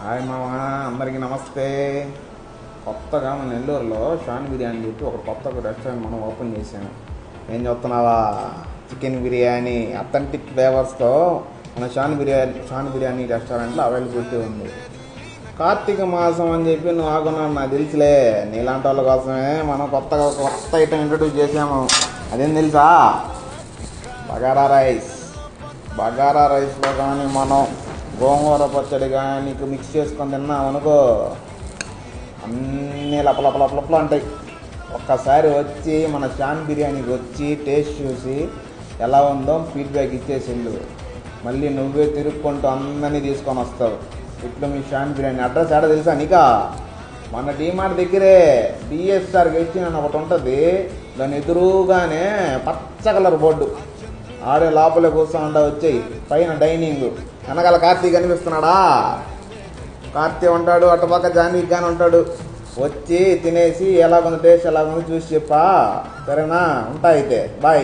Hi మామ, అందరికీ నమస్తే. కొత్తగా మన నెల్లూరులో షాన్ బిర్యానీ చెప్పి ఒక కొత్త రెస్టారెంట్ మనం ఓపెన్ చేసాము. ఏం చెప్తున్నావా? చికెన్ బిర్యానీ అథెంటిక్ ఫ్లేవర్స్తో మన షాన్ బిర్యానీ రెస్టారెంట్లో అవైలబిలిటీ ఉంది. కార్తీక మాసం అని చెప్పి నువ్వు ఆగున్నావు, నాకు తెలుసులే. నీలాంటి వాళ్ళ కోసమే మనం కొత్త ఐటెం ఇంట్రడ్యూస్ చేసాము. అదేం తెలుసా? బగారా రైస్లో కానీ మనం గోంగూర పచ్చడి కానీ మిక్స్ చేసుకొని తిన్నాం అనుకో, అన్నీ లపలపలపలపలు అంటాయి. ఒక్కసారి వచ్చి మన షాన్ బిర్యానీకి వచ్చి టేస్ట్ చూసి ఎలా ఉందో ఫీడ్బ్యాక్ ఇచ్చేసిండు. మళ్ళీ నువ్వే తిరుక్కుంటూ అందరినీ తీసుకొని వస్తావు. ఇట్లా మీ షాన్ బిర్యానీ అడ్రస్ ఏడా తెలుసా నీకా? మన డీమార్ట్ దగ్గరే డిఎస్ఆర్ గెచ్చి అని ఒకటి ఉంటుంది. దాని ఎదురుగానే పచ్చ కలర్ బోర్డు, ఆడే లోపలే కూర్చోండా. వచ్చేయి, పైన డైనింగ్, వెనకాల కార్తీక్ కనిపిస్తున్నాడా? కార్తీక్ ఉంటాడు, అటుపక్క జాన్వీ గాని ఉంటాడు. వచ్చి తినేసి ఎలాగుంది టేస్ట్ ఎలాగుంది చూసి చెప్పా, సరేనా? ఉంటా అయితే, బాయ్.